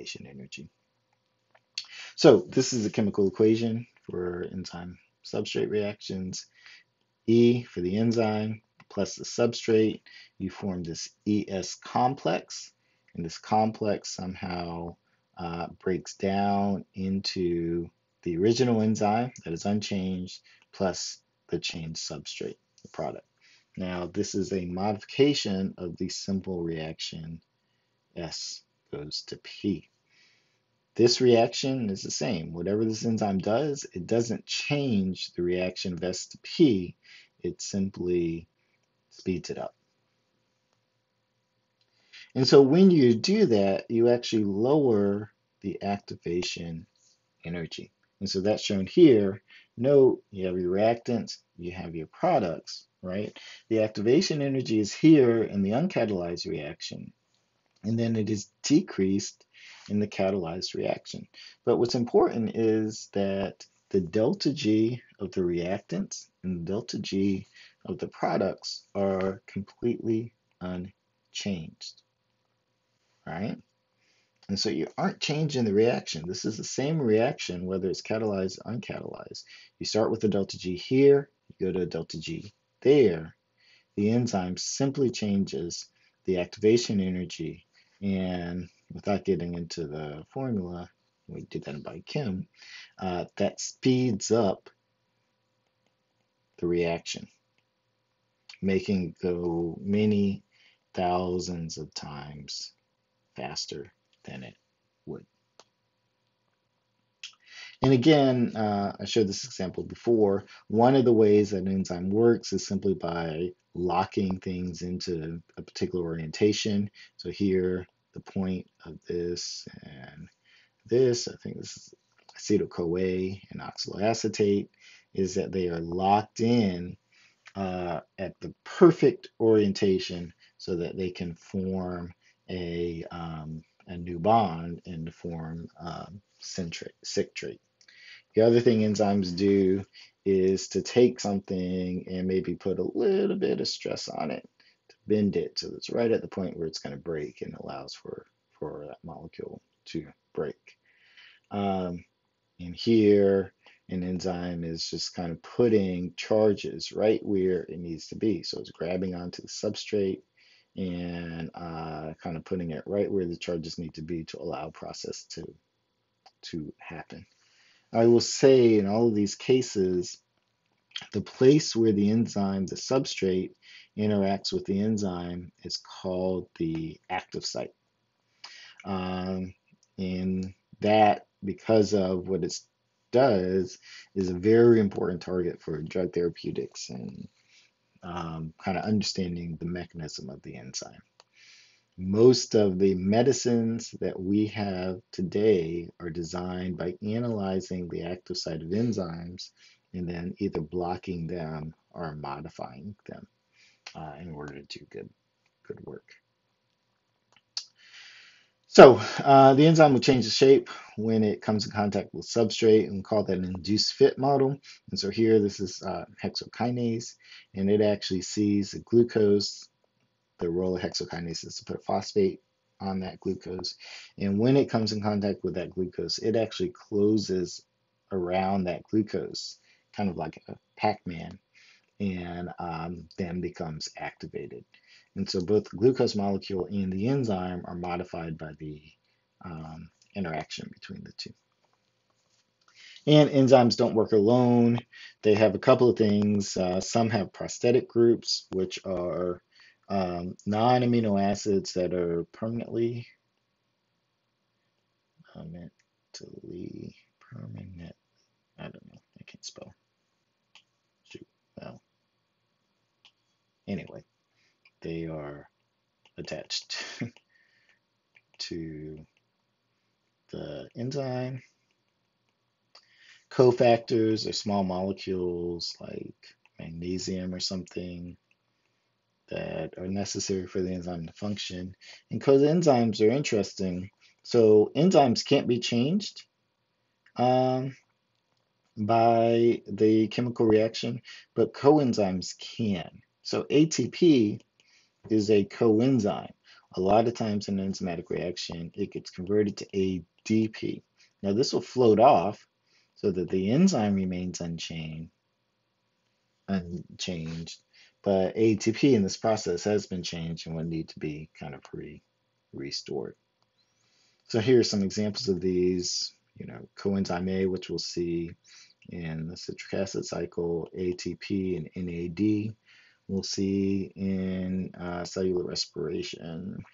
activation energy. So this is the chemical equation for enzyme substrate reactions. E for the enzyme plus the substrate, you form this ES complex, and this complex somehow breaks down into the original enzyme that is unchanged plus the changed substrate, the product. Now, this is a modification of the simple reaction S goes to P. This reaction is the same. Whatever this enzyme does, it doesn't change the reaction of S to P. It simply speeds it up. And so when you do that, you actually lower the activation energy. And so that's shown here. Note you have your reactants, you have your products, right? The activation energy is here in the uncatalyzed reaction, and then it is decreased in the catalyzed reaction. But what's important is that the delta G of the reactants and the delta G of the products are completely unchanged, right? And so you aren't changing the reaction. This is the same reaction whether it's catalyzed or uncatalyzed. You start with a delta G here, you go to a delta G there. The enzyme simply changes the activation energy, and without getting into the formula, we did that by Kim, that speeds up the reaction, making it go many thousands of times faster than it would. And again, I showed this example before. One of the ways that an enzyme works is simply by locking things into a particular orientation. So here, the point of this and this, I think this is acetyl-CoA and oxaloacetate, is that they are locked in at the perfect orientation so that they can form a new bond and form citrate. The other thing enzymes do is to take something and maybe put a little bit of stress on it to bend it so it's right at the point where it's going to break and allows for that molecule to break. And here, an enzyme is just kind of putting charges right where it needs to be. So it's grabbing onto the substrate and kind of putting it right where the charges need to be to allow process to happen. I will say in all of these cases, the place where the enzyme, the substrate, interacts with the enzyme is called the active site. And that, because of what it does, is a very important target for drug therapeutics and kind of understanding the mechanism of the enzyme. Most of the medicines that we have today are designed by analyzing the active site of enzymes and then either blocking them or modifying them in order to do good work. So the enzyme will change the shape when it comes in contact with substrate, and we call that an induced fit model. And so here, this is hexokinase, and it actually sees the glucose. The role of hexokinase is to put phosphate on that glucose. And when it comes in contact with that glucose, it actually closes around that glucose, kind of like a Pac-Man, and then becomes activated. And so both the glucose molecule and the enzyme are modified by the interaction between the two. And enzymes don't work alone. They have a couple of things. Some have prosthetic groups, which are non-amino acids that are permanently permanent. I don't know. I can't spell. Shoot. Well, anyway, they are attached to the enzyme. Cofactors are small molecules like magnesium or something that are necessary for the enzyme to function. And coenzymes are interesting. So enzymes can't be changed by the chemical reaction, but coenzymes can. So ATP is a coenzyme. a lot of times in an enzymatic reaction, it gets converted to ADP. Now this will float off so that the enzyme remains unchanged, but ATP in this process has been changed and would need to be kind of restored. So here are some examples of these, coenzyme A, which we'll see in the citric acid cycle, ATP and NAD, we'll see in cellular respiration.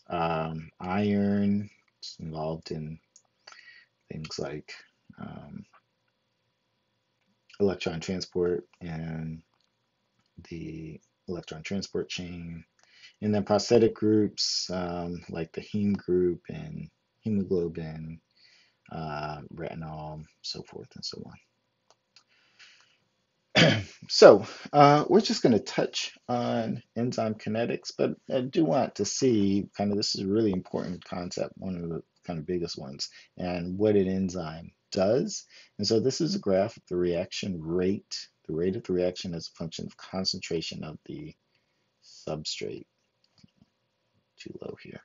Iron is involved in things like um, electron transport and the electron transport chain. And then prosthetic groups like the heme group and hemoglobin, retinol, so forth and so on. So we're just going to touch on enzyme kinetics, but I do want to see kind of this is a really important concept, one of the kind of biggest ones, and what an enzyme does. And so this is a graph of the reaction rate, the rate of the reaction as a function of concentration of the substrate. Too low here.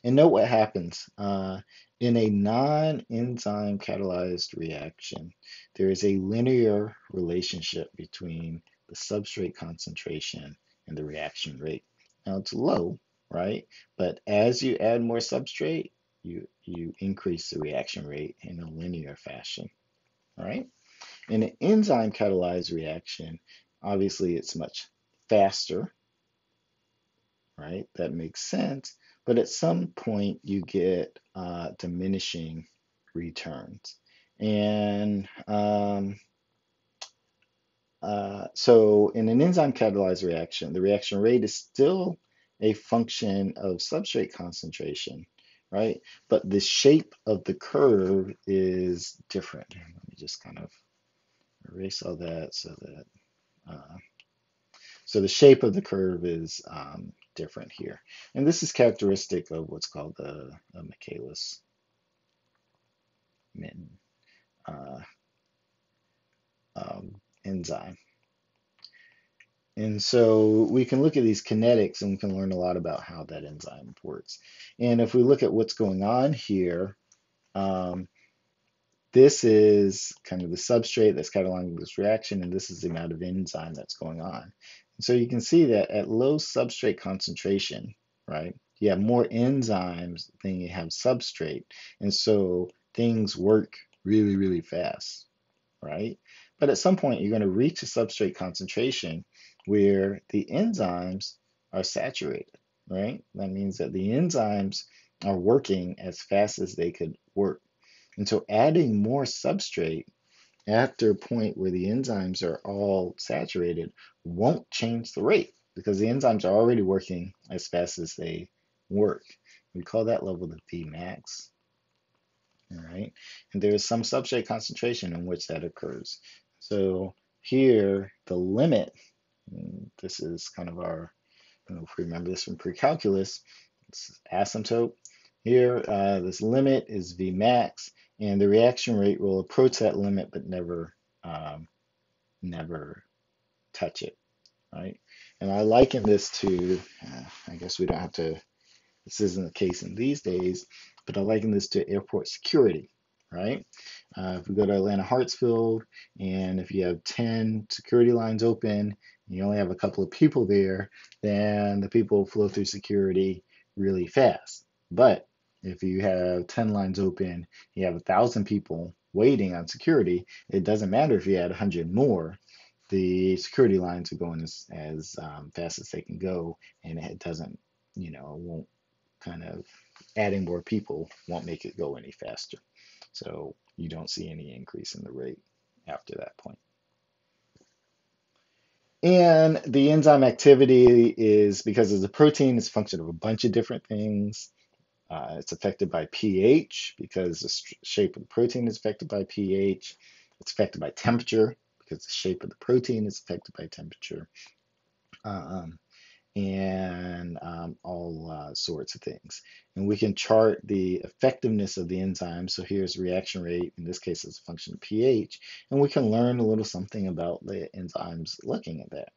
And note what happens. In a non-enzyme catalyzed reaction, there is a linear relationship between the substrate concentration and the reaction rate. Now it's low, right? But as you add more substrate, you increase the reaction rate in a linear fashion, all right? In an enzyme catalyzed reaction, obviously it's much faster, right? That makes sense. But at some point, you get diminishing returns. And so in an enzyme catalyzed reaction, the reaction rate is still a function of substrate concentration, right? But the shape of the curve is different. Let me just kind of erase all that uh, so the shape of the curve is different here. And this is characteristic of what's called the Michaelis Menten uh, enzyme. And so we can look at these kinetics and we can learn a lot about how that enzyme works. And if we look at what's going on here, um, this is kind of the substrate that's catalyzing this reaction, and this is the amount of enzyme that's going on. And so you can see that at low substrate concentration, right, you have more enzymes than you have substrate. And so things work really, really fast, right? But at some point, you're going to reach a substrate concentration where the enzymes are saturated, right? That means that the enzymes are working as fast as they could work. And so adding more substrate after a point where the enzymes are all saturated won't change the rate because the enzymes are already working as fast as they work. We call that level the Vmax. All right. And there is some substrate concentration in which that occurs. So here, the limit, this is kind of our, I don't know if we remember this from pre-calculus, it's asymptote. Here, this limit is Vmax, and the reaction rate will approach that limit but never touch it, right? And I liken this to, I guess we don't have to, this isn't the case in these days, but I liken this to airport security, right? If we go to Atlanta Hartsfield, and if you have 10 security lines open, and you only have a couple of people there, then the people flow through security really fast. But if you have 10 lines open, you have 1,000 people waiting on security, it doesn't matter if you add 100 more, the security lines are going as fast as they can go, and it doesn't, won't kind of adding more people won't make it go any faster. So you don't see any increase in the rate after that point. And the enzyme activity is because it's a protein, it's a function of a bunch of different things. It's affected by pH because the shape of the protein is affected by pH. It's affected by temperature because the shape of the protein is affected by temperature. Um, and all sorts of things. And we can chart the effectiveness of the enzyme. So here's reaction rate. In this case, it's a function of pH. And we can learn a little something about the enzymes looking at that.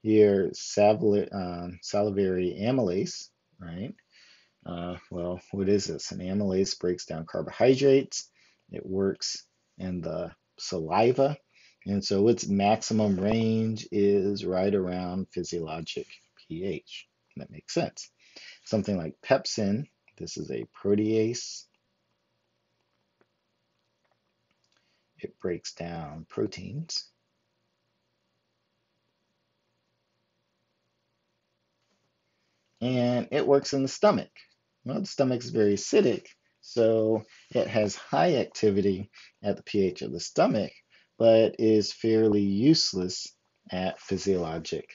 Here, salivary amylase, right? Well, what is this? An amylase breaks down carbohydrates. It works in the saliva. And so its maximum range is right around physiologic pH. That makes sense. Something like pepsin, this is a protease. It breaks down proteins. And it works in the stomach. Well, the stomach is very acidic, so it has high activity at the pH of the stomach, but is fairly useless at physiologic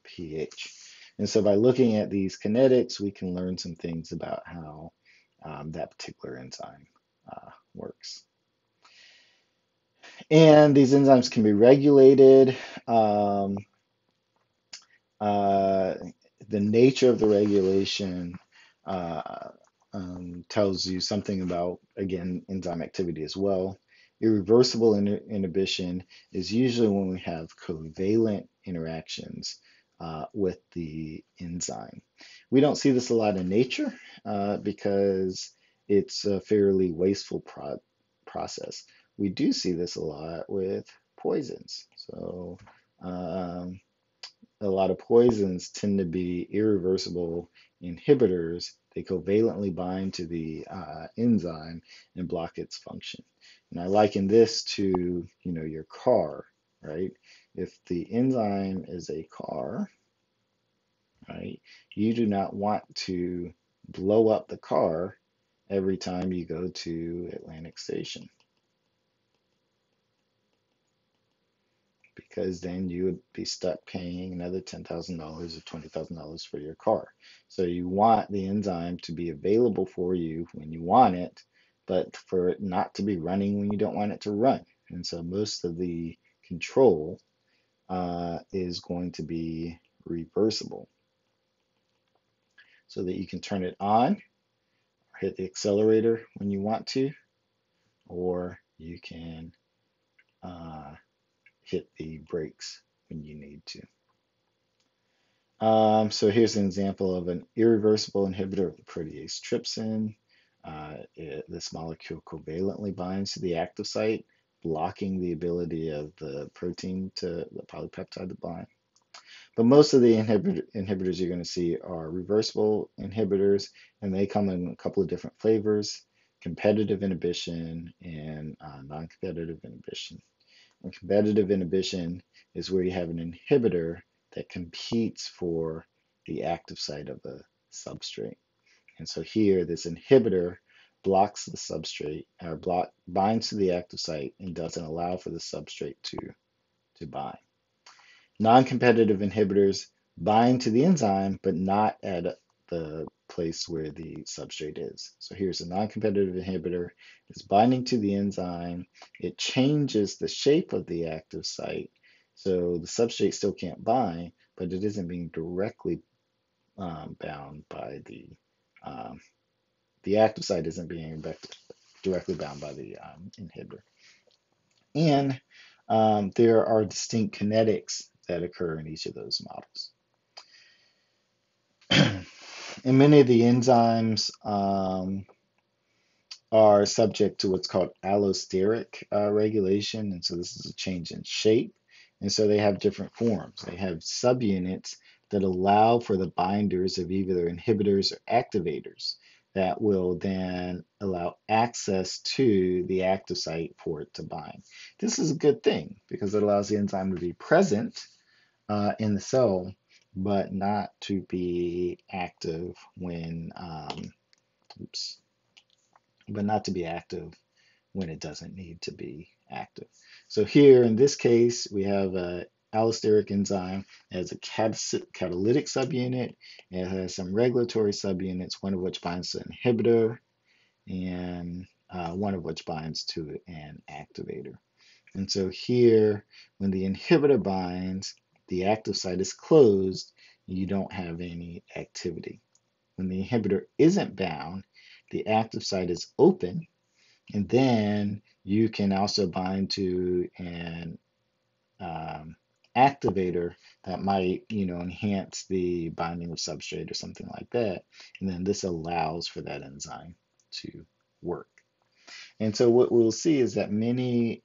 pH. And so by looking at these kinetics, we can learn some things about how that particular enzyme works. And these enzymes can be regulated. Um, uh, the nature of the regulation uh, tells you something about, again, enzyme activity as well. Irreversible inhibition is usually when we have covalent interactions with the enzyme. We don't see this a lot in nature because it's a fairly wasteful process. We do see this a lot with poisons. So, um, a lot of poisons tend to be irreversible inhibitors. They covalently bind to the enzyme and block its function. And I liken this to, your car, right? If the enzyme is a car, right, you do not want to blow up the car every time you go to Atlantic Station, because then you would be stuck paying another $10,000 or $20,000 for your car. So you want the enzyme to be available for you when you want it, but for it not to be running when you don't want it to run. And so most of the control is going to be reversible so that you can turn it on, hit the accelerator when you want to, or you can uh, hit the brakes when you need to. So here's an example of an irreversible inhibitor of the protease trypsin. This molecule covalently binds to the active site, blocking the ability of the protein to the polypeptide to bind. But most of the inhibitors you're going to see are reversible inhibitors, and they come in a couple of different flavors: competitive inhibition and non-competitive inhibition. And competitive inhibition is where you have an inhibitor that competes for the active site of the substrate. And so here, this inhibitor blocks the substrate or binds to the active site and doesn't allow for the substrate to bind. Non-competitive inhibitors bind to the enzyme, but not at the place where the substrate is. So here's a non-competitive inhibitor. It's binding to the enzyme. It changes the shape of the active site. So the substrate still can't bind, but it isn't being directly bound by the active site isn't being directly bound by the inhibitor. And there are distinct kinetics that occur in each of those models. And many of the enzymes are subject to what's called allosteric regulation. And so this is a change in shape. And so they have different forms. They have subunits that allow for the binders of either inhibitors or activators that will then allow access to the active site for it to bind. This is a good thing because it allows the enzyme to be present in the cell, but not to be active when, oops, but not to be active when it doesn't need to be active. So here in this case, we have a allosteric enzyme. It has a catalytic subunit. It has some regulatory subunits, one of which binds to an inhibitor and one of which binds to an activator. And so here, when the inhibitor binds, the active site is closed, you don't have any activity. When the inhibitor isn't bound, the active site is open, and then you can also bind to an activator that might, enhance the binding of substrate or something like that. And then this allows for that enzyme to work. And so what we'll see is that many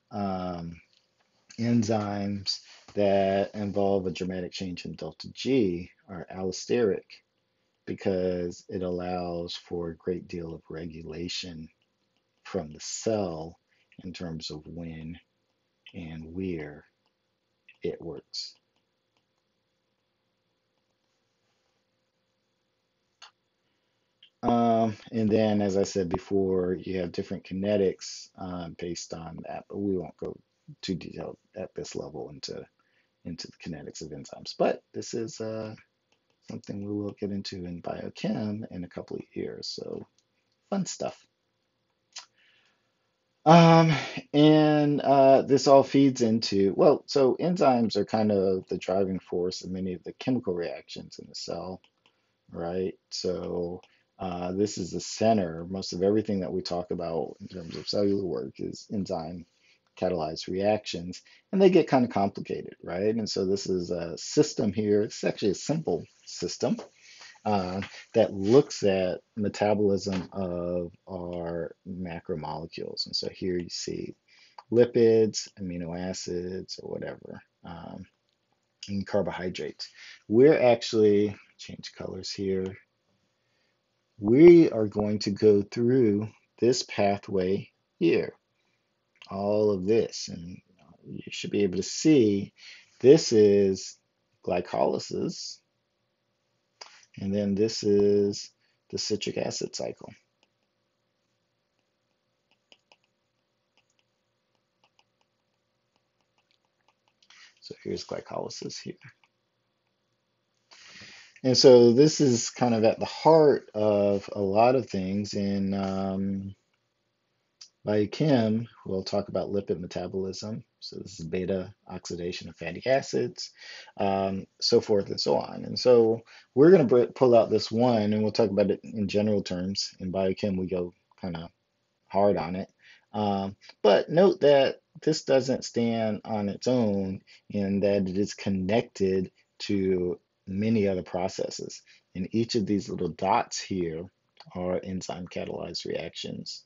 enzymes that involve a dramatic change in delta G are allosteric because it allows for a great deal of regulation from the cell in terms of when and where it works. And then, as I said before, you have different kinetics based on that, but we won't go too detailed at this level into the kinetics of enzymes. But this is something we will get into in biochem in a couple of years. So fun stuff. Um, and this all feeds into, well, so enzymes are kind of the driving force of many of the chemical reactions in the cell, right? So this is the center. Most of everything that we talk about in terms of cellular work is enzyme catalyzed reactions, and they get kind of complicated, right? And so this is a system here. It's actually a simple system uh, that looks at metabolism of our macromolecules. And so here you see lipids, amino acids, or whatever, and carbohydrates. We're actually, change colors here, we are going to go through this pathway here, all of this, and you should be able to see this is glycolysis, and then this is the citric acid cycle. So here's glycolysis here. And so this is kind of at the heart of a lot of things in biochem. We'll talk about lipid metabolism. So this is beta oxidation of fatty acids, so forth and so on. And so we're going to pull out this one, and we'll talk about it in general terms. In biochem, we go kind of hard on it. But note that this doesn't stand on its own in that it is connected to many other processes. And each of these little dots here are enzyme catalyzed reactions.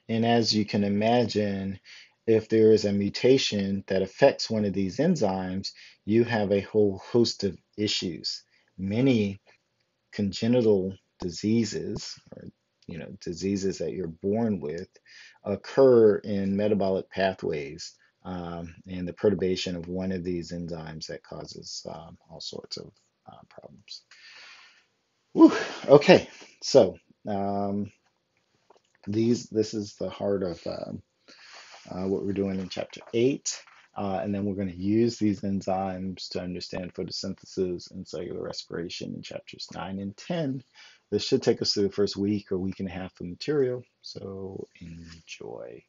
And as you can imagine, if there is a mutation that affects one of these enzymes, you have a whole host of issues. Many congenital diseases or diseases that you're born with occur in metabolic pathways and the perturbation of one of these enzymes that causes all sorts of problems. Whew. Okay, so um, this is the heart of what we're doing in chapter 8. And then we're going to use these enzymes to understand photosynthesis and cellular respiration in chapters 9 and 10. This should take us through the first week or week and a half of material, so enjoy.